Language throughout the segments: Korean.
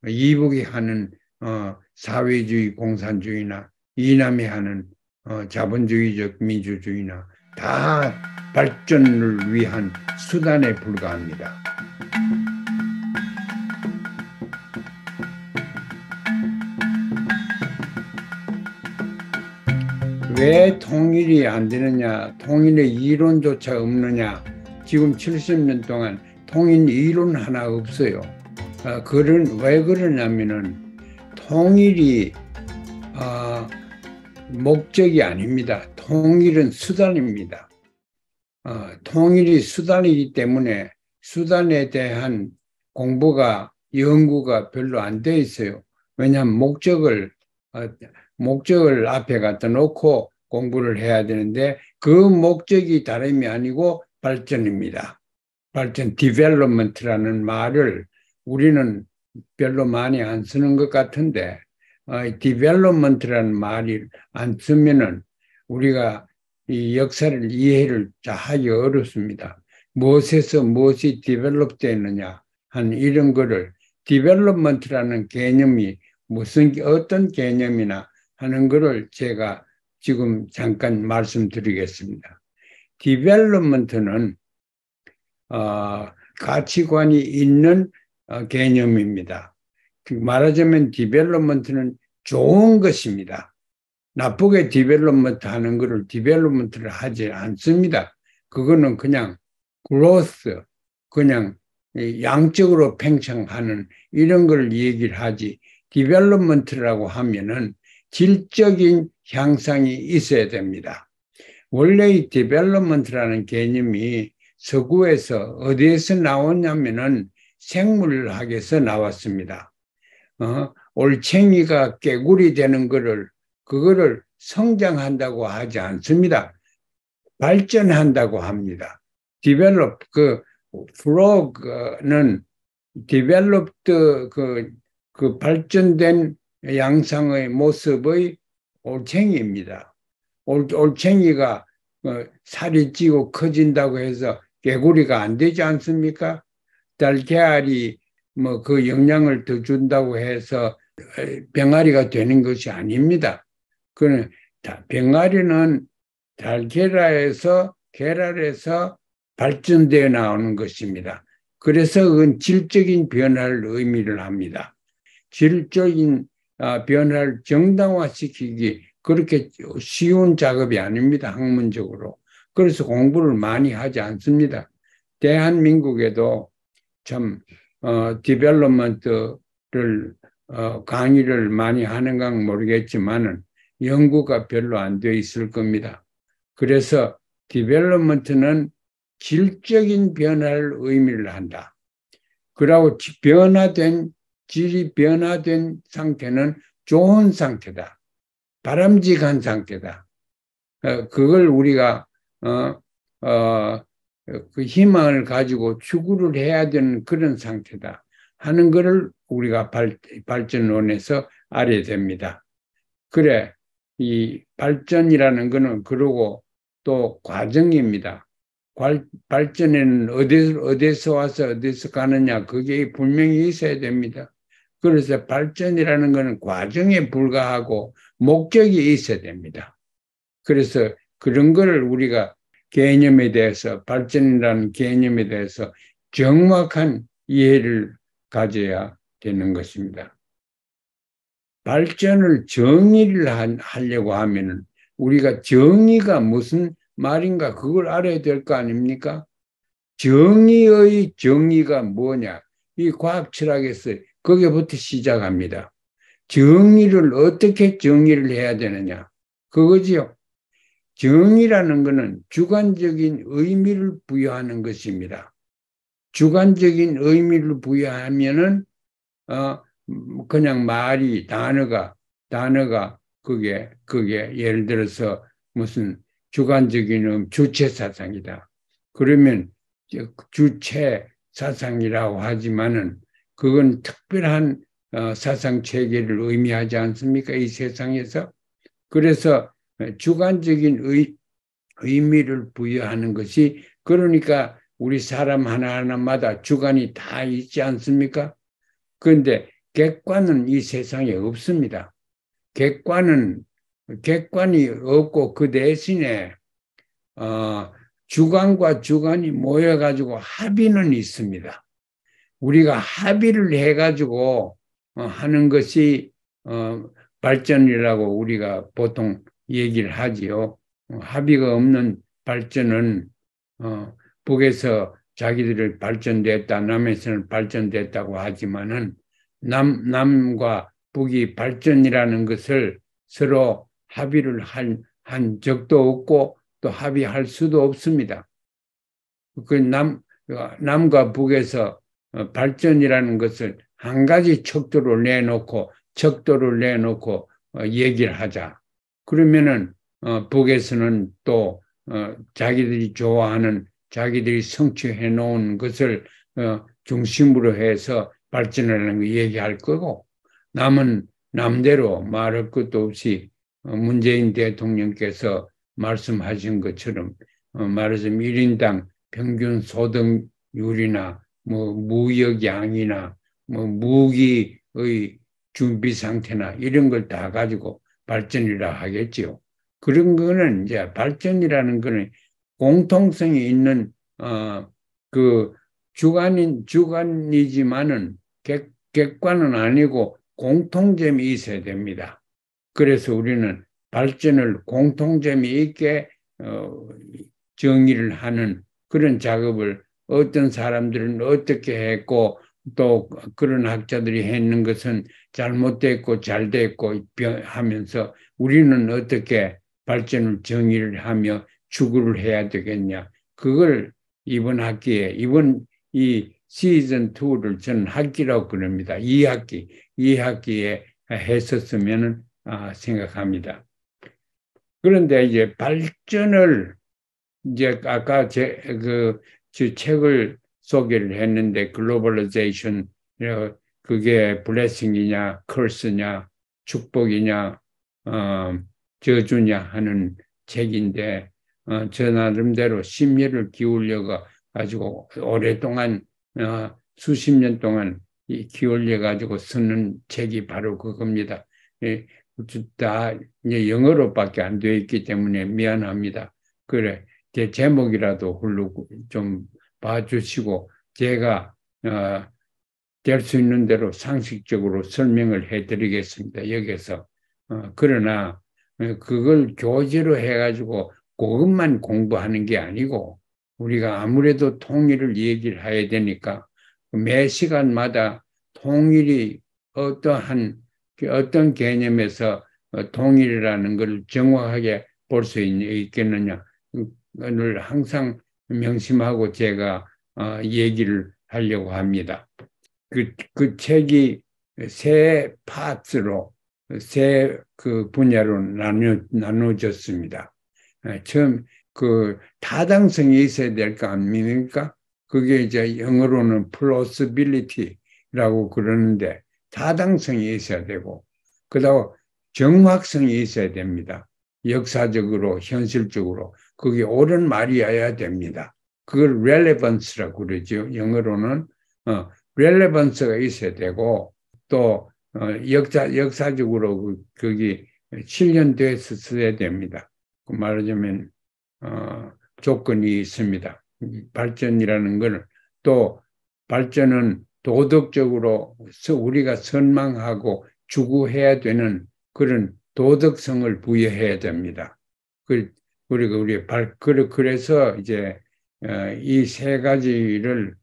이북이 하는 사회주의 공산주의나 이남이 하는 자본주의적 민주주의나 다 발전을 위한 수단에 불과합니다. 왜 통일이 안 되느냐, 통일의 이론조차 없느냐, 지금 70년 동안 통일 이론 하나 없어요. 왜 그러냐면은 통일이 목적이 아닙니다. 통일은 수단입니다. 통일이 수단이기 때문에 수단에 대한 공부가, 연구가 별로 안 돼 있어요. 왜냐하면 목적을 앞에 갖다 놓고 공부를 해야 되는데 그 목적이 다름이 아니고 발전입니다. 발전, 디벨롭먼트라는 말을 우리는 별로 많이 안 쓰는 것 같은데 디벨롭먼트라는 말을 안 쓰면은 우리가 이 역사를 이해를 하기 어렵습니다. 무엇에서 무엇이 디벨롭 되느냐 한 이런 거를 디벨롭먼트라는 개념이 어떤 개념이나 하는 거를 제가 지금 잠깐 말씀드리겠습니다. 디벨롭먼트는 가치관이 있는 개념입니다. 말하자면 디벨롭먼트는 좋은 것입니다. 나쁘게 디벨롭먼트 하는 것을 디벨롭먼트를 하지 않습니다. 그거는 그냥 growth, 그냥 양적으로 팽창하는 이런 걸 얘기를 하지, 디벨롭먼트라고 하면은 질적인 향상이 있어야 됩니다. 원래 이 디벨롭먼트라는 개념이 서구에서 어디에서 나왔냐면은 생물학에서 나왔습니다. 올챙이가 개구리 되는 그거를 성장한다고 하지 않습니다. 발전한다고 합니다. 디벨롭, frog는 디벨롭드 그 발전된 양상의 모습의 올챙이입니다. 올챙이가 살이 찌고 커진다고 해서 개구리가 안 되지 않습니까? 달걀이 뭐 그 영양을 더 준다고 해서 병아리가 되는 것이 아닙니다. 그는 병아리는 계랄에서 발전되어 나오는 것입니다. 그래서 그건 질적인 변화를 의미를 합니다. 질적인 변화를 정당화시키기 그렇게 쉬운 작업이 아닙니다. 학문적으로. 그래서 공부를 많이 하지 않습니다. 대한민국에도 참 디벨롭먼트를 강의를 많이 하는가 모르겠지만은 연구가 별로 안 돼 있을 겁니다. 그래서 디벨롭먼트는 질적인 변화를 의미를 한다. 그리고 질이 변화된 상태는 좋은 상태다. 바람직한 상태다. 그걸 우리가 그 희망을 가지고 추구를 해야 되는 그런 상태다 하는 것을 우리가 발전론에서 알아야 됩니다. 그래, 이 발전이라는 것은 그러고 또 과정입니다. 발전에는 어디서 와서 어디서 가느냐 그게 분명히 있어야 됩니다. 그래서 발전이라는 것은 과정에 불과하고 목적이 있어야 됩니다. 그래서 그런 거를 우리가 개념에 대해서, 발전이라는 개념에 대해서 정확한 이해를 가져야 되는 것입니다. 발전을 정의를 하려고 하면은 우리가 정의가 무슨 말인가 그걸 알아야 될 거 아닙니까? 정의의 정의가 뭐냐? 이 과학 철학에서 거기부터 시작합니다. 정의를 어떻게 정의를 해야 되느냐? 그거지요. 정의라는 것은 주관적인 의미를 부여하는 것입니다. 주관적인 의미를 부여하면은 그냥 단어가 그게 예를 들어서 무슨 주관적인 주체 사상이다. 그러면 주체 사상이라고 하지만은 그건 특별한 사상 체계를 의미하지 않습니까? 이 세상에서. 그래서 주관적인 의미를 부여하는 것이, 그러니까 우리 사람 하나하나마다 주관이 다 있지 않습니까? 그런데 객관은 이 세상에 없습니다. 객관이 없고 그 대신에 주관과 주관이 모여가지고 합의는 있습니다. 우리가 합의를 해가지고 하는 것이 발전이라고 우리가 보통 얘기를 하지요. 합의가 없는 발전은 북에서 자기들이 발전됐다, 남에서는 발전됐다고 하지만은 남과 북이 발전이라는 것을 서로 합의를 한 적도 없고 또 합의할 수도 없습니다. 남과 북에서 발전이라는 것을 한 가지 척도를 내놓고 얘기를 하자. 그러면은 북에서는 또 자기들이 좋아하는 자기들이 성취해 놓은 것을 중심으로 해서 발전하는 거 얘기할 거고, 남은 남대로 말할 것도 없이 문재인 대통령께서 말씀하신 것처럼 말하자면 1인당 평균 소득률이나 뭐 무역량이나 뭐 무기의 준비 상태나 이런 걸 다 가지고 발전이라 하겠지요. 그런 거는 이제 발전이라는 거는 공통성이 있는 그 주관이지만은 객관은 아니고 공통점이 있어야 됩니다. 그래서 우리는 발전을 공통점이 있게 정의를 하는 그런 작업을 어떤 사람들은 어떻게 했고 또 그런 학자들이 했는 것은 잘못됐고 잘 됐고 하면서 우리는 어떻게 발전을 정의를 하며 추구를 해야 되겠냐. 그걸 이번 학기에 이번 이 시즌 2를 저는 학기라고 그럽니다. 2학기에 했었으면 생각합니다. 그런데 이제 발전을 이제 아까 제 책을 소개를 했는데 글로벌라이제이션 그게 블레싱이냐 커스냐 축복이냐 저주냐 하는 책인데 저 나름대로 심혈을 기울여 가지고 오랫동안 수십 년 동안 기울여 가지고 쓰는 책이 바로 그겁니다. 다 영어로밖에 안 되어 있기 때문에 미안합니다. 그래 제 제목이라도 훌르고 좀 봐주시고 제가 될 수 있는 대로 상식적으로 설명을 해드리겠습니다. 여기서 그러나 그걸 교재로 해가지고 그것만 공부하는 게 아니고 우리가 아무래도 통일을 얘기를 해야 되니까 매 시간마다 통일이 어떤 개념에서 통일이라는 걸 정확하게 볼 수 있겠느냐 를 항상 명심하고 제가 얘기를 하려고 합니다. 그 책이 세 파트로 세 그 분야로 나눠졌습니다. 처음 그 타당성이 있어야 될 거 아닙니까? 그게 이제 영어로는 plausibility라고 그러는데 타당성이 있어야 되고 그다음 정확성이 있어야 됩니다. 역사적으로 현실적으로 그게 옳은 말이어야 됩니다. 그걸 relevance라고 그러죠. 영어로는 relevance가 있어야 되고 또 역사적으로 거기 실현돼서 써야 됩니다. 그 말하자면 조건이 있습니다. 발전이라는 걸 또 발전은 도덕적으로 우리가 선망하고 추구해야 되는 그런 도덕성을 부여해야 됩니다. 그래서 이제 이 세 가지를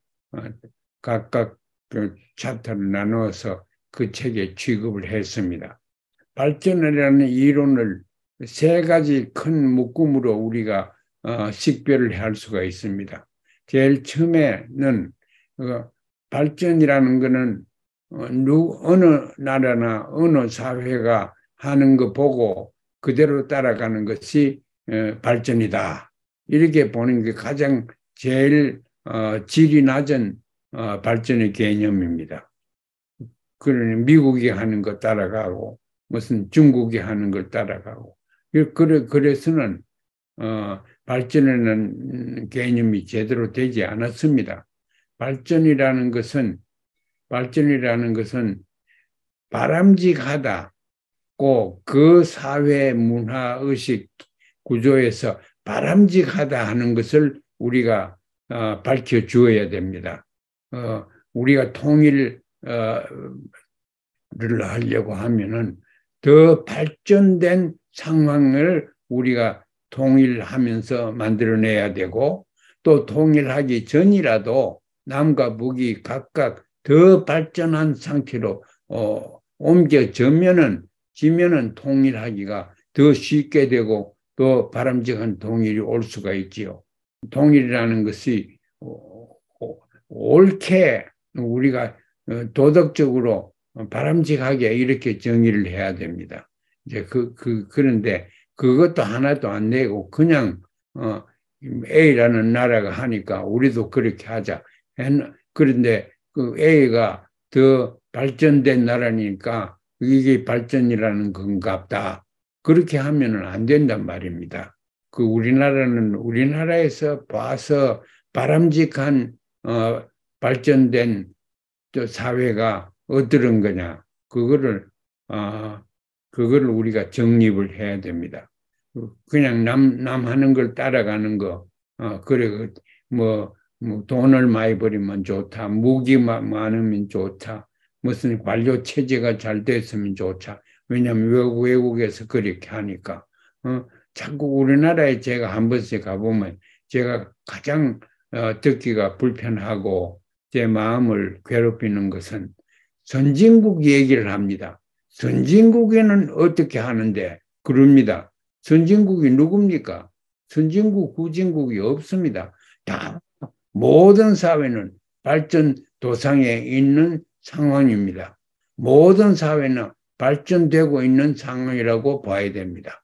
각각 그 챕터를 나누어서 그 책에 취급을 했습니다. 발전이라는 이론을 세 가지 큰 묶음으로 우리가 식별을 할 수가 있습니다. 제일 처음에는 발전이라는 것은 어느 나라나 어느 사회가 하는 거 보고 그대로 따라가는 것이 발전이다. 이렇게 보는 게 가장 제일 질이 낮은 발전의 개념입니다. 그러니 미국이 하는 거 따라가고 무슨 중국이 하는 걸 따라가고 그래서는 발전이라는 개념이 제대로 되지 않았습니다. 발전이라는 것은 바람직하다. 꼭 그 사회 문화 의식 구조에서 바람직하다 하는 것을 우리가 밝혀 주어야 됩니다. 우리가 통일을 하려고 하면은 더 발전된 상황을 우리가 통일하면서 만들어내야 되고, 또 통일하기 전이라도 남과 북이 각각 더 발전한 상태로 옮겨지면은 통일하기가 더 쉽게 되고 또 바람직한 통일이 올 수가 있지요. 통일이라는 것이 옳게 우리가 도덕적으로 바람직하게 이렇게 정의를 해야 됩니다. 이제 그런데 그것도 하나도 안 내고 그냥 A라는 나라가 하니까 우리도 그렇게 하자. 그런데 그 A가 더 발전된 나라니까 이게 발전이라는 건갑다. 그렇게 하면은 안 된단 말입니다. 그 우리나라는 우리나라에서 봐서 바람직한 발전된 사회가 어떤 거냐, 그거를 우리가 정립을 해야 됩니다. 그냥 남 하는 걸 따라가는 거, 그래, 뭐 돈을 많이 벌이면 좋다, 무기 많으면 좋다, 무슨 관료 체제가 잘 됐으면 좋다. 왜냐하면 외국에서 그렇게 하니까. 자꾸 우리나라에 제가 한 번씩 가보면 제가 가장 듣기가 불편하고 제 마음을 괴롭히는 것은 선진국 얘기를 합니다. 선진국에는 어떻게 하는데 그럽니다. 선진국이 누굽니까? 선진국, 후진국이 없습니다. 다 모든 사회는 발전 도상에 있는 상황입니다. 모든 사회는 발전되고 있는 상황이라고 봐야 됩니다.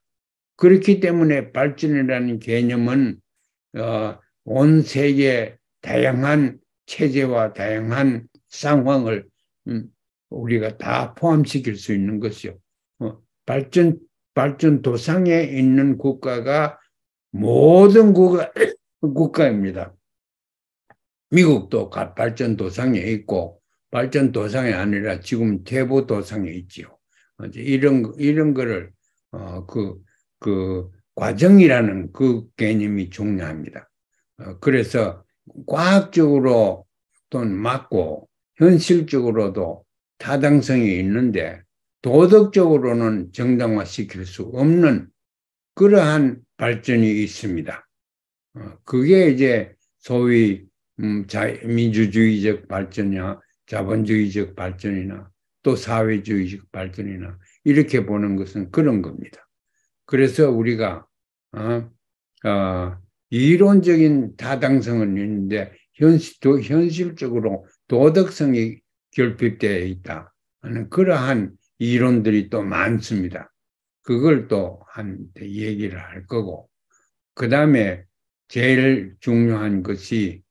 그렇기 때문에 발전이라는 개념은 온 세계 다양한 체제와 다양한 상황을 우리가 다 포함시킬 수 있는 것이요. 발전 도상에 있는 국가가 모든 국가입니다. 미국도 발전 도상에 있고 발전 도상이 아니라 지금 퇴보 도상에 있지요. 이런 거를 그 과정이라는 그 개념이 중요합니다. 그래서 과학적으로 또는 맞고 현실적으로도 타당성이 있는데 도덕적으로는 정당화시킬 수 없는 그러한 발전이 있습니다. 그게 이제 소위 민주주의적 발전이나 자본주의적 발전이나 또 사회주의적 발전이나 이렇게 보는 것은 그런 겁니다. 그래서 우리가 이론적인 타당성은 있는데 현실적으로 도덕성이 결핍되어 있다 하는 그러한 이론들이 또 많습니다. 그걸 또 한테 얘기를 할 거고, 그 다음에 제일 중요한 것이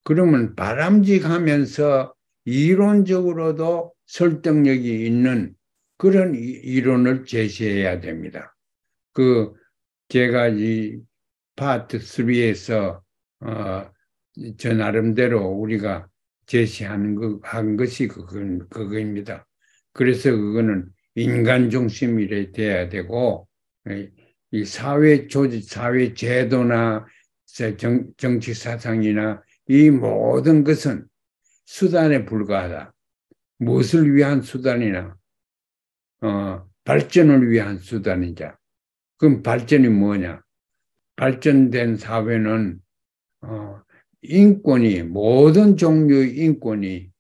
그러면 바람직하면서 이론적으로도 설득력이 있는 그런 이론을 제시해야 됩니다. 제가 이 파트 3에서 저 나름대로 우리가 제시하는 한 것이 그거입니다. 그래서 그거는 인간 중심이 돼야 되고, 이 사회 조직, 사회 제도나 정치 사상이나 이 모든 것은 수단에 불과하다. 무엇을 위한 수단이나 발전을 위한 수단이자. 그럼 발전이 뭐냐? 발전된 사회는 인권이 모든 종류의 인권이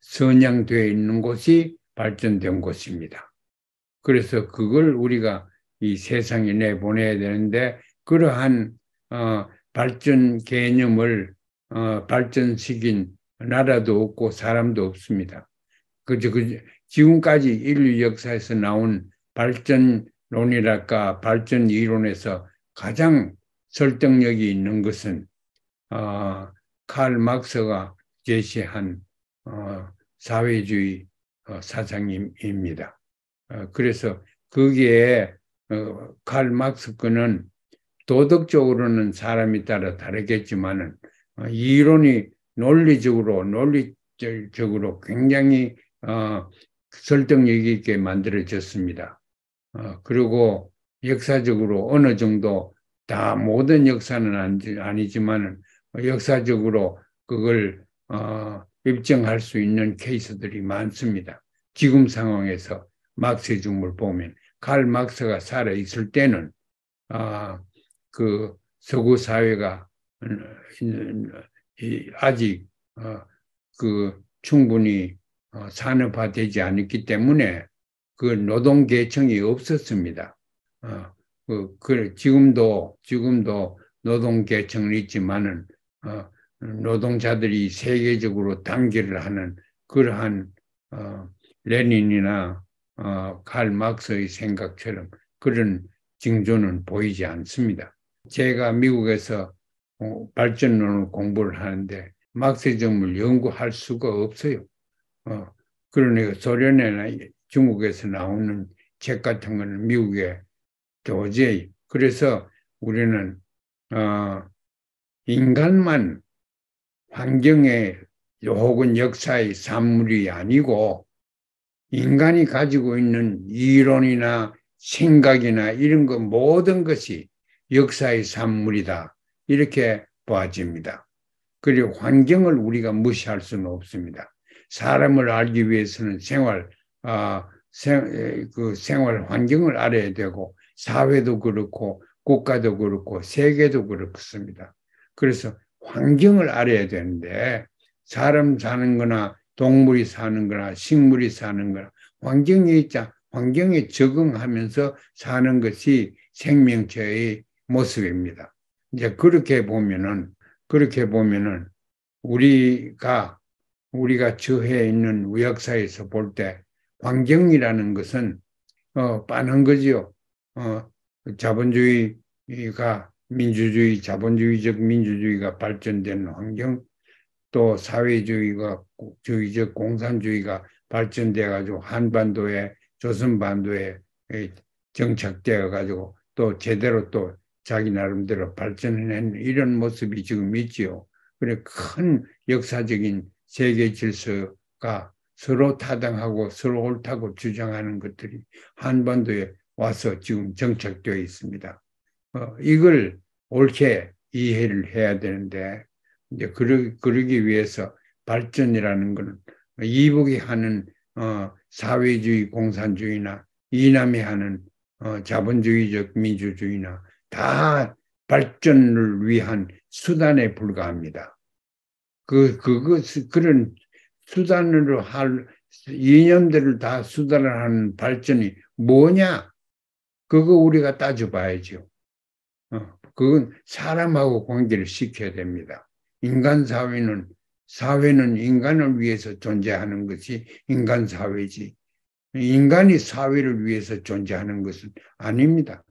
선양되어 있는 곳이 발전된 곳입니다. 그래서 그걸 우리가 이 세상에 내보내야 되는데 그러한 발전 개념을 발전시킨 나라도 없고 사람도 없습니다. 지금까지 인류 역사에서 나온 발전론이랄까 발전 이론에서 가장 설득력이 있는 것은 칼 막스가 제시한 사회주의 사상입니다. 그래서 거기에 칼 막스 거는 도덕적으로는 사람이 따라 다르겠지만은 이론이 논리적으로 굉장히 설득력 있게 만들어졌습니다. 그리고 역사적으로 어느 정도 다 모든 역사는 아니지만 역사적으로 그걸 입증할 수 있는 케이스들이 많습니다. 지금 상황에서 막스의 죽음을 보면 칼 막스가 살아 있을 때는 그 서구 사회가 아직 그 충분히 산업화되지 않았기 때문에 그 노동 계층이 없었습니다. 지금도 노동 계층은 있지만은 노동자들이 세계적으로 단결을 하는 그러한 레닌이나 칼 막스의 생각처럼 그런 징조는 보이지 않습니다. 제가 미국에서 발전론을 공부를 하는데 막스의 점을 연구할 수가 없어요. 그러니까 소련이나 중국에서 나오는 책 같은 거는 미국에 도저히 그래서 우리는 인간만 환경의 혹은 역사의 산물이 아니고 인간이 가지고 있는 이론이나 생각이나 이런 것 모든 것이 역사의 산물이다. 이렇게 봐집니다. 그리고 환경을 우리가 무시할 수는 없습니다. 사람을 알기 위해서는 생활 환경을 알아야 되고 사회도 그렇고 국가도 그렇고 세계도 그렇습니다. 그래서 환경을 알아야 되는데 사람 사는 거나 동물이 사는 거나 식물이 사는 거나 환경에 적응하면서 사는 것이 생명체의 모습입니다. 이제 그렇게 보면은 우리가 처해 있는 역사에서 볼 때 환경이라는 것은 빤한 거지요. 자본주의가 자본주의적 민주주의가 발전된 환경, 또 주의적 공산주의가 발전돼 가지고 한반도에 조선반도에 정착되어 가지고 또 제대로 또 자기 나름대로 발전해낸 이런 모습이 지금 있지요. 그래 큰 역사적인 세계 질서가 서로 타당하고 서로 옳다고 주장하는 것들이 한반도에 와서 지금 정착되어 있습니다. 이걸 옳게 이해를 해야 되는데 이제 그러기 위해서 발전이라는 것은 이북이 하는 사회주의 공산주의나 이남이 하는 자본주의적 민주주의나 다 발전을 위한 수단에 불과합니다. 그런 수단으로 할 이념들을 다 수단을 하는 발전이 뭐냐? 그거 우리가 따져봐야죠. 그건 사람하고 관계를 시켜야 됩니다. 사회는 인간을 위해서 존재하는 것이 인간 사회지. 인간이 사회를 위해서 존재하는 것은 아닙니다.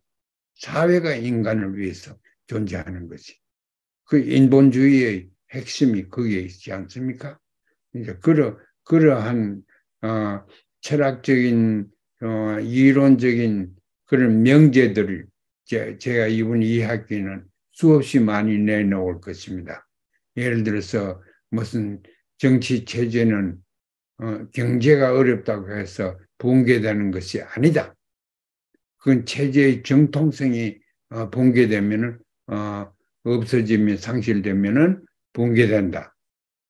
사회가 인간을 위해서 존재하는 것이. 그 인본주의의 핵심이 거기에 있지 않습니까? 이제 그러한 철학적인 이론적인 그런 명제들을 제가 이번 2학기는 수없이 많이 내놓을 것입니다. 예를 들어서 무슨 정치 체제는 경제가 어렵다고 해서 붕괴되는 것이 아니다. 그건 체제의 정통성이 붕괴되면은 없어지면 상실되면은 붕괴된다.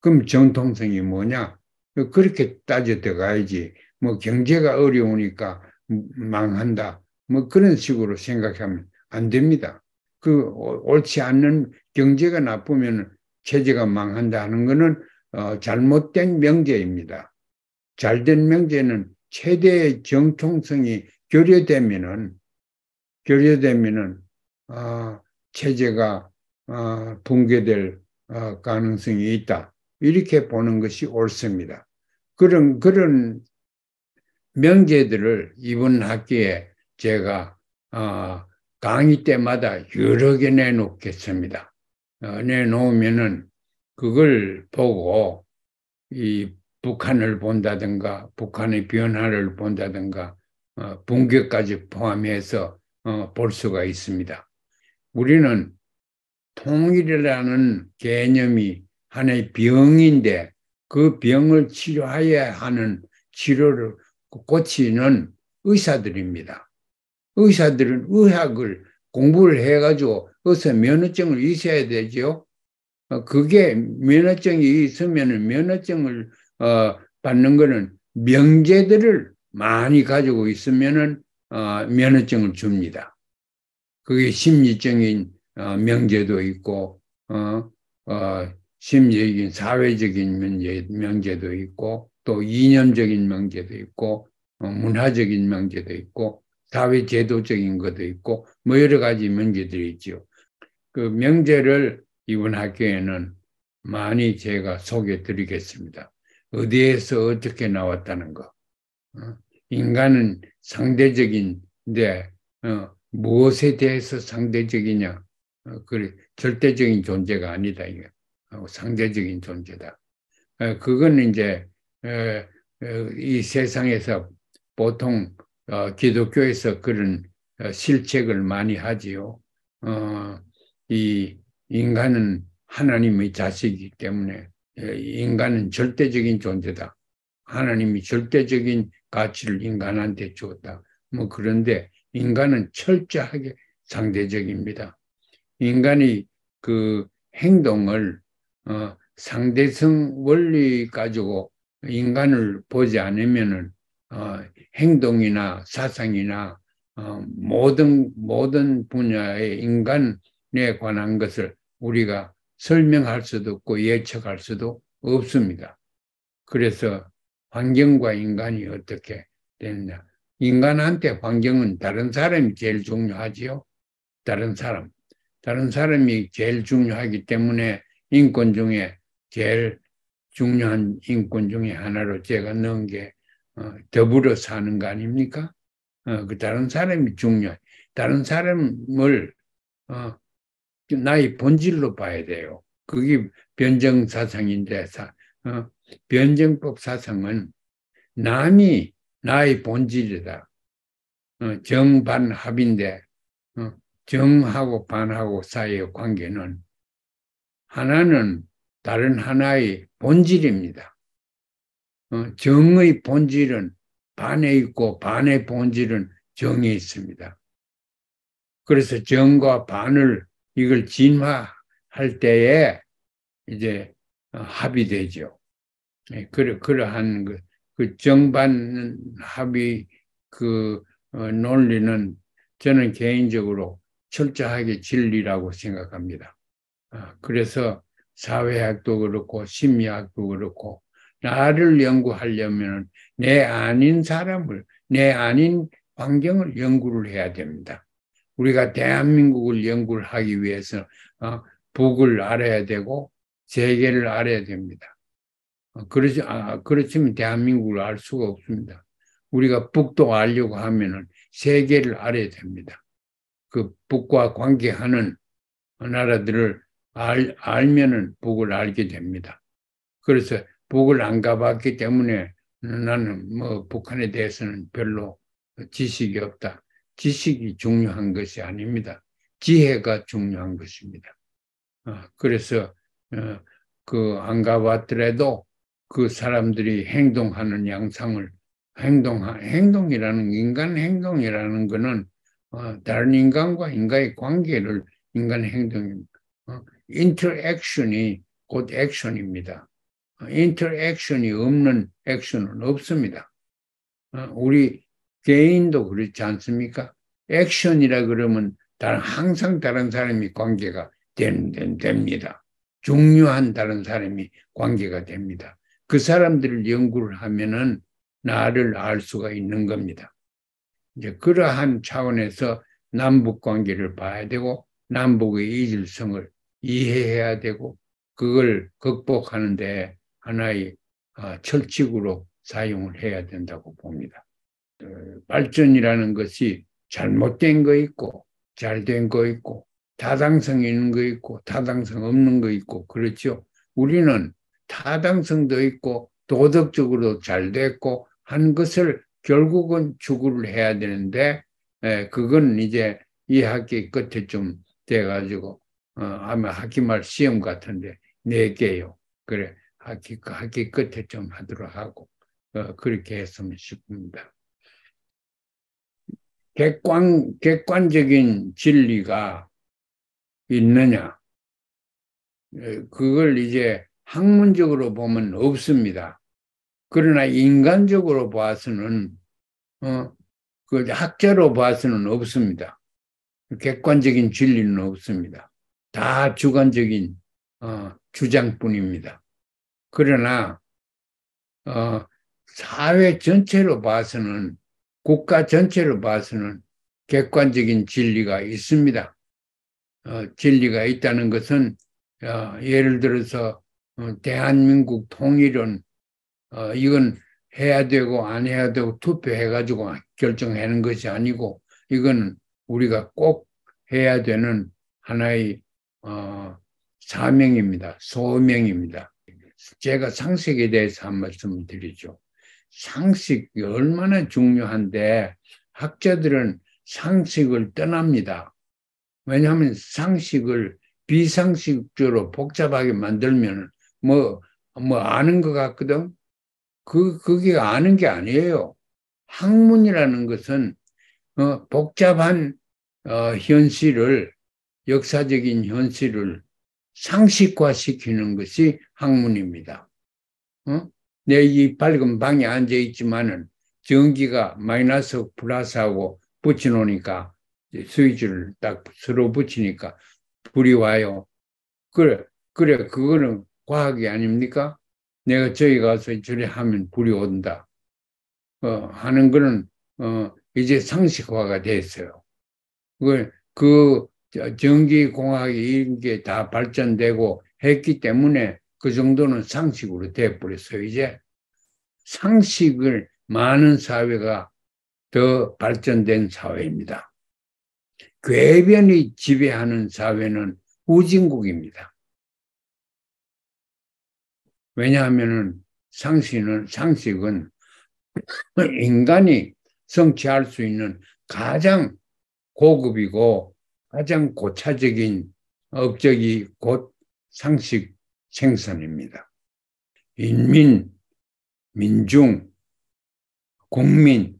그럼 정통성이 뭐냐? 그렇게 따져 들어가야지. 뭐 경제가 어려우니까 망한다. 뭐 그런 식으로 생각하면 안 됩니다. 옳지 않는 경제가 나쁘면 체제가 망한다 하는 것은 잘못된 명제입니다. 잘된 명제는 최대의 정통성이 결여되면은 체제가 붕괴될 가능성이 있다. 이렇게 보는 것이 옳습니다. 그런 명제들을 이번 학기에 제가 강의 때마다 여러 개 내놓겠습니다. 내놓으면은 그걸 보고 이 북한을 본다든가 북한의 변화를 본다든가 붕괴까지 포함해서 볼 수가 있습니다. 우리는 통일이라는 개념이 하나의 병인데 그 병을 치료해야 하는 치료를 고치는 의사들입니다. 의사들은 의학을 공부를 해가지고 어서 면허증을 있어야 되죠. 그게 면허증이 있으면 면허증을 받는 거는 명제들을 많이 가지고 있으면은 면허증을 줍니다. 그게 심리적인 명제도 있고 심리적인 사회적인 명제도 있고 또 이념적인 명제도 있고 문화적인 명제도 있고 사회제도적인 것도 있고 뭐 여러 가지 명제들이 있죠. 그 명제를 이번 학교에는 많이 제가 소개해 드리겠습니다. 어디에서 어떻게 나왔다는 거. 인간은 상대적인데 무엇에 대해서 상대적이냐. 그래, 절대적인 존재가 아니다. 이게. 상대적인 존재다. 그건 이제 이 세상에서 보통 기독교에서 그런 실책을 많이 하지요. 이 인간은 하나님의 자식이기 때문에 인간은 절대적인 존재다. 하나님이 절대적인 가치를 인간한테 주었다. 뭐 그런데 인간은 철저하게 상대적입니다. 인간이 그 행동을 상대성 원리 가지고 인간을 보지 않으면은 행동이나 사상이나 모든 분야의 인간에 관한 것을 우리가 설명할 수도 없고 예측할 수도 없습니다. 그래서 환경과 인간이 어떻게 되느냐. 인간한테 환경은 다른 사람이 제일 중요하지요. 다른 사람이 제일 중요하기 때문에 인권 중에 제일 중요한 인권 중에 하나로 제가 넣은 게 더불어 사는 거 아닙니까? 그 다른 사람이 중요해. 다른 사람을 나의 본질로 봐야 돼요. 그게 변정사상인데 변정법 사상은 남이 나의 본질이다. 정반합인데 정하고 반하고 사이의 관계는 하나는 다른 하나의 본질입니다. 정의 본질은 반에 있고 반의 본질은 정에 있습니다. 그래서 정과 반을 이걸 진화할 때에 이제 합이 되죠. 그러한 그 정반 합의 그 논리는 저는 개인적으로 철저하게 진리라고 생각합니다. 그래서 사회학도 그렇고 심리학도 그렇고 나를 연구하려면 내 아닌 사람을, 내 아닌 환경을 연구를 해야 됩니다. 우리가 대한민국을 연구를 하기 위해서 북을 알아야 되고 세계를 알아야 됩니다. 그렇지만 대한민국을 알 수가 없습니다. 우리가 북도 알려고 하면은 세계를 알아야 됩니다. 그 북과 관계하는 나라들을 알면은 북을 알게 됩니다. 그래서 북을 안 가봤기 때문에 나는 뭐 북한에 대해서는 별로 지식이 없다. 지식이 중요한 것이 아닙니다. 지혜가 중요한 것입니다. 그래서 그 안 가봤더라도 그 사람들이 행동하는 양상을 행동이라는 인간 행동이라는 것은 다른 인간과 인간의 관계를 인간 행동입니다. 인터액션이 곧 액션입니다. 인터액션이 없는 액션은 없습니다. 우리 개인도 그렇지 않습니까? 액션이라 그러면 항상 다른 사람이 관계가 됩니다. 중요한 다른 사람이 관계가 됩니다. 그 사람들을 연구를 하면은 나를 알 수가 있는 겁니다. 이제 그러한 차원에서 남북 관계를 봐야 되고 남북의 이질성을 이해해야 되고 그걸 극복하는데 하나의 철칙으로 사용을 해야 된다고 봅니다. 발전이라는 것이 잘못된 거 있고 잘된 거 있고 타당성 있는 거 있고 타당성 없는 거 있고 그렇죠. 우리는 타당성도 있고 도덕적으로 잘 됐고 한 것을 결국은 추구를 해야 되는데 그건 이제 이 학기 끝에 좀 돼가지고 아마 학기 말 시험 같은데 4개요. 그래 학기 끝에 좀 하도록 하고 그렇게 했으면 싶습니다. 객관적인 진리가 있느냐? 그걸 이제 학문적으로 보면 없습니다. 그러나 인간적으로 봐서는, 그 학자로 봐서는 없습니다. 객관적인 진리는 없습니다. 다 주관적인 주장뿐입니다. 그러나 사회 전체로 봐서는, 국가 전체로 봐서는 객관적인 진리가 있습니다. 진리가 있다는 것은 예를 들어서 대한민국 통일은 이건 해야 되고 안 해야 되고 투표해가지고 결정하는 것이 아니고, 이건 우리가 꼭 해야 되는 하나의 사명입니다. 소명입니다. 제가 상식에 대해서 한 말씀을 드리죠. 상식이 얼마나 중요한데 학자들은 상식을 떠납니다. 왜냐하면 상식을 비상식적으로 복잡하게 만들면 뭐 아는 것 같거든. 그게 아는 게 아니에요. 학문이라는 것은 복잡한 현실을, 역사적인 현실을 상식화시키는 것이 학문입니다. 내 이 밝은 방에 앉아 있지만은 전기가 마이너스 플러스하고 붙여놓으니까 스위치를 딱 서로 붙이니까 불이 와요. 그래, 그거는 과학이 아닙니까? 내가 저기 가서 저리 하면 불이 온다. 하는 거는, 이제 상식화가 됐어요. 그 전기공학이 이런 게 다 발전되고 했기 때문에 그 정도는 상식으로 돼버렸어요. 이제 상식을 많은 사회가 더 발전된 사회입니다. 궤변이 지배하는 사회는 후진국입니다. 왜냐하면 상식은 인간이 성취할 수 있는 가장 고급이고 가장 고차적인 업적이 곧 상식 생산입니다. 민중, 국민,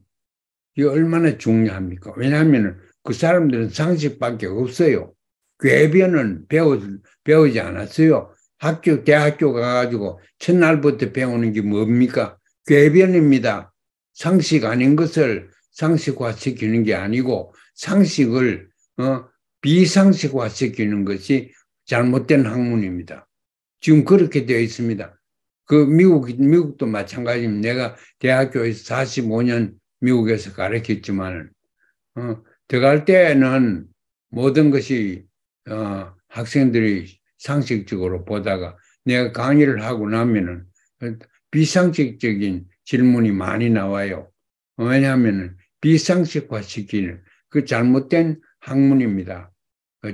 이게 얼마나 중요합니까? 왜냐하면 그 사람들은 상식밖에 없어요. 궤변은 배우지 않았어요. 대학교 가가지고 첫날부터 배우는 게 뭡니까? 궤변입니다. 상식 아닌 것을 상식화시키는 게 아니고 상식을 비상식화시키는 것이 잘못된 학문입니다. 지금 그렇게 되어 있습니다. 미국도 마찬가지입니다. 내가 대학교에서 45년 미국에서 가르쳤지만, 들어갈 때는 모든 것이, 학생들이 상식적으로 보다가 내가 강의를 하고 나면은 비상식적인 질문이 많이 나와요. 왜냐하면 비상식화 시키는 그 잘못된 학문입니다.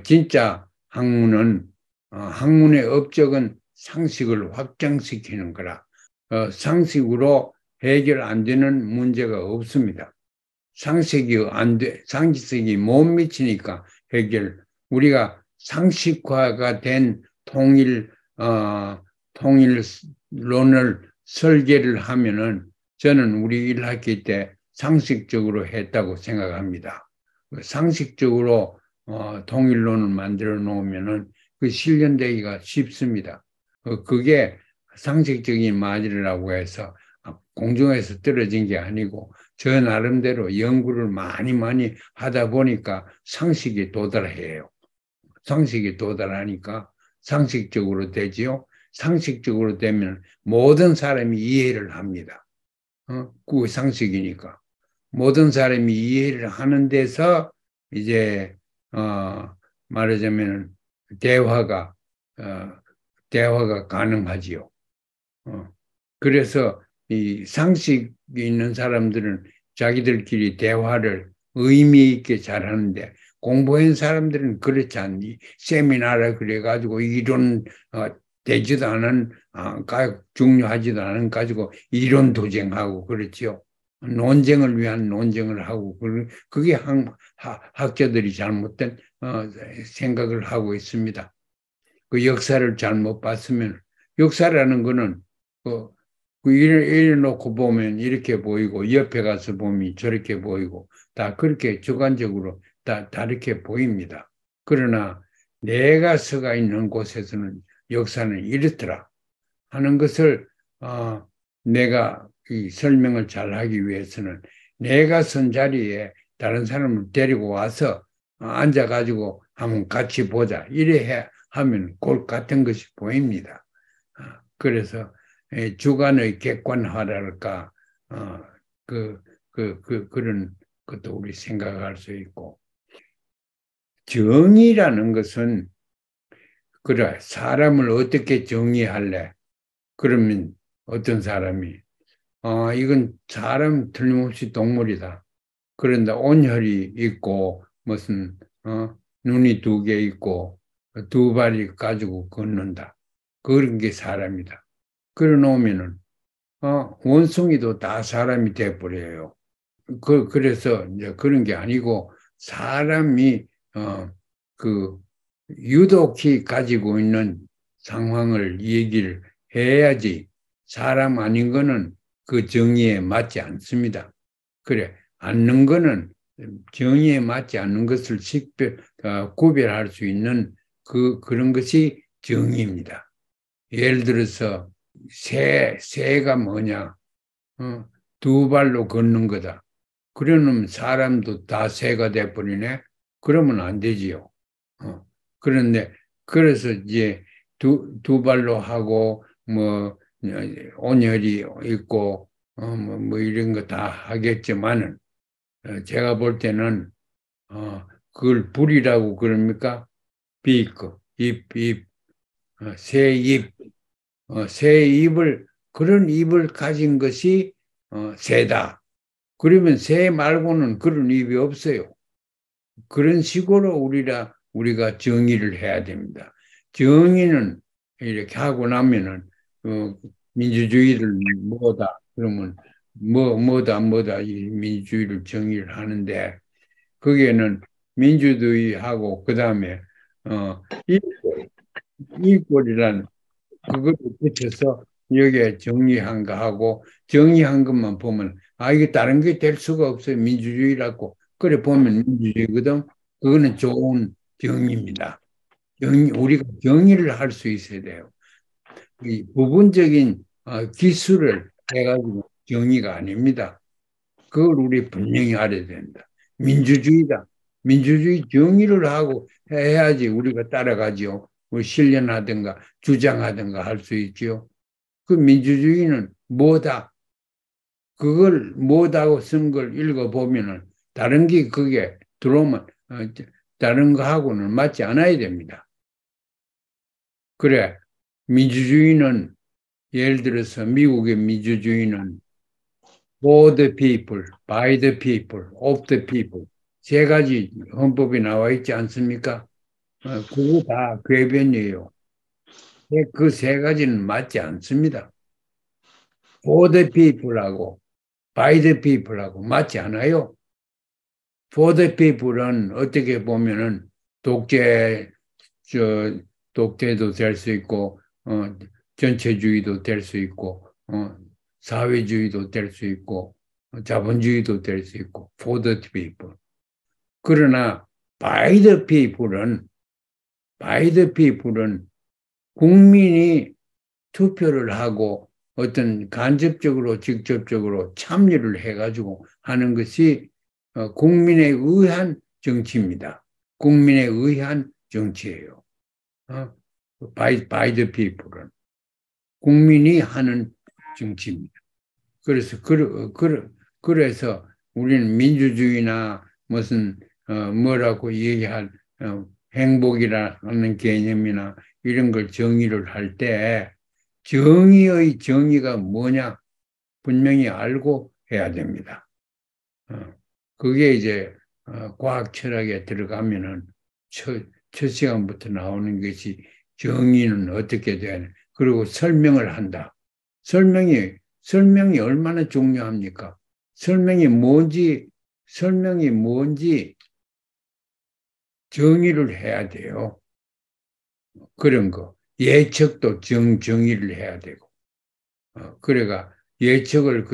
진짜 학문의 업적은 상식을 확장시키는 거라. 상식으로 해결 안 되는 문제가 없습니다. 상식이 못 미치니까 우리가 상식화가 된 통일론을 설계를 하면은 저는 우리 1학기 때 상식적으로 했다고 생각합니다. 상식적으로 통일론을 만들어 놓으면은 그 실현되기가 쉽습니다. 그게 상식적인 말이라고 해서 공중에서 떨어진 게 아니고 저 나름대로 연구를 많이 하다 보니까 상식이 도달해요. 상식이 도달하니까 상식적으로 되지요. 상식적으로 되면 모든 사람이 이해를 합니다. 그 상식이니까. 모든 사람이 이해를 하는 데서 이제 말하자면 대화가 가능하지요. 그래서 이 상식이 있는 사람들은 자기들끼리 대화를 의미 있게 잘하는데 공부한 사람들은 그렇지 않니. 세미나를 그래가지고 이론 되지도 않은 중요하지도 않은 가지고 이론 도쟁하고 그렇지요. 논쟁을 위한 논쟁을 하고 그게 학자들이 잘못된 생각을 하고 있습니다. 그 역사를 잘못 봤으면 역사라는 거는 이래 놓고 보면 이렇게 보이고, 옆에 가서 보면 저렇게 보이고, 다 그렇게 주관적으로 다 다르게 보입니다. 그러나 내가 서가 있는 곳에서는 역사는 이렇더라 하는 것을, 내가 이 설명을 잘 하기 위해서는 내가 선 자리에 다른 사람을 데리고 와서 앉아가지고 한번 같이 보자. 이래 하면 꼴 같은 것이 보입니다. 그래서 주관의 객관화랄까, 그런 것도 우리 생각할 수 있고, 정의라는 것은, 그래, 사람을 어떻게 정의할래? 그러면 어떤 사람이, 이건 사람 틀림없이 동물이다. 그런데 온혈이 있고, 무슨, 눈이 두 개 있고, 두 발이 가지고 걷는다. 그런 게 사람이다. 그래 놓으면은, 원숭이도 다 사람이 돼버려요. 그래서 이제 그런 게 아니고, 사람이, 어, 그, 유독히 가지고 있는 상황을 얘기를 해야지, 사람 아닌 거는 그 정의에 맞지 않습니다. 그래, 않는 거는 정의에 맞지 않는 것을 구별할 수 있는 그런 것이 정의입니다. 예를 들어서, 새가 뭐냐? 어, 두 발로 걷는 거다. 그러면 사람도 다 새가 돼버리네? 그러면 안 되지요. 그런데, 그래서 이제 두 발로 하고, 뭐, 온혈이 있고, 뭐 이런 거 다 하겠지만은, 제가 볼 때는, 그걸 불이라고 그럽니까? 비크, 새 입, 새 입을, 그런 입을 가진 것이, 새다. 그러면 새 말고는 그런 입이 없어요. 그런 식으로 우리가 정의를 해야 됩니다. 정의는 이렇게 하고 나면은, 민주주의를 뭐다. 그러면 뭐다 이 민주주의를 정의를 하는데, 거기에는 민주주의하고 그다음에 일꼴이라는 그걸 붙여서 여기에 정리한 거 하고, 정리한 것만 보면 이게 다른 게 될 수가 없어요. 민주주의라고. 그래 보면 민주주의거든. 그거는 좋은 정의입니다. 우리가 정의를 할 수 있어야 돼요. 이 부분적인 기술을 해가지고 정의가 아닙니다. 그걸 우리 분명히 알아야 된다. 민주주의다. 민주주의 정의를 하고 해야지 우리가 따라가지요. 뭐 실현하든가 주장하든가 할 수 있지요. 그 민주주의는 뭐다? 그걸 뭐다고 쓴 걸 읽어보면은 다른 게 그게 들어오면 다른 거하고는 맞지 않아야 됩니다. 그래, 민주주의는 예를 들어서 미국의 민주주의는 for the people, by the people, of the people 세 가지 헌법에 나와 있지 않습니까? 그거 다 궤변이에요. 그 세 가지는 맞지 않습니다. for the people하고 by the people하고 맞지 않아요. for the people은 어떻게 보면은 독재, 저, 독재도 될 수 있고, 전체주의도 될 수 있고, 사회주의도 될 수 있고, 자본주의도 될 수 있고, for the people. 그러나 by the people은 국민이 투표를 하고 어떤 간접적으로 직접적으로 참여를 해가지고 하는 것이 국민에 의한 정치입니다. 국민에 의한 정치예요. by the people은 국민이 하는 정치입니다. 그래서 우리는 민주주의나 무슨 뭐라고 얘기할 행복이라는 개념이나 이런 걸 정의를 할 때 정의의 정의가 뭐냐 분명히 알고 해야 됩니다. 그게 이제 과학 철학에 들어가면은 첫 시간부터 나오는 것이 정의는 어떻게 되냐. 그리고 설명을 한다. 설명이 얼마나 중요합니까? 설명이 뭔지 정의를 해야 돼요. 그런 거. 예측도 정의를 해야 되고. 그래가 예측을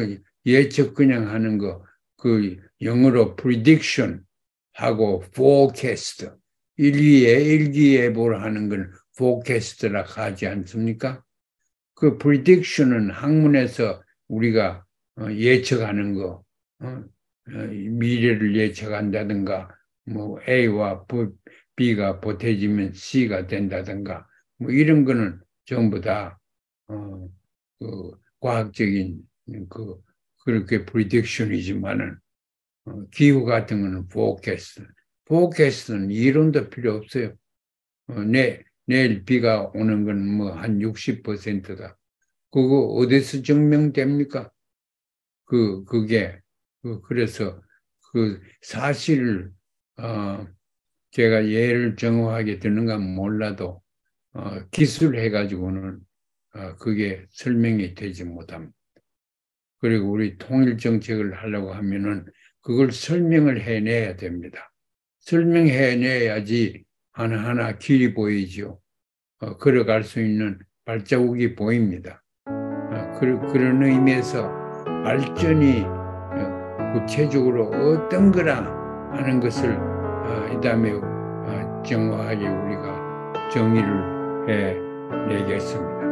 예측 그냥 하는 거 영어로 prediction 하고 forecast 일기예보를 하는 건 forecast라 하지 않습니까? 그 prediction은 학문에서 우리가 예측하는 거, 미래를 예측한다든가, 뭐 A와 B가 보태지면 C가 된다든가, 뭐 이런 거는 전부 다 과학적인 그렇게 prediction이지만은 기후 같은 거는 forecast는 이론도 필요 없어요. 내일 비가 오는 건 뭐 한 60%다. 그거 어디서 증명됩니까? 그래서 사실을, 제가 예를 정확하게 드는가 몰라도, 기술해가지고는, 그게 설명이 되지 못합니다. 그리고 우리 통일 정책을 하려고 하면은 그걸 설명을 해내야 됩니다. 설명해내야지 하나하나 길이 보이죠. 걸어갈 수 있는 발자국이 보입니다. 그런 의미에서 발전이 구체적으로 어떤 거라 하는 것을 이 다음에 정확하게 우리가 정의를 해내겠습니다.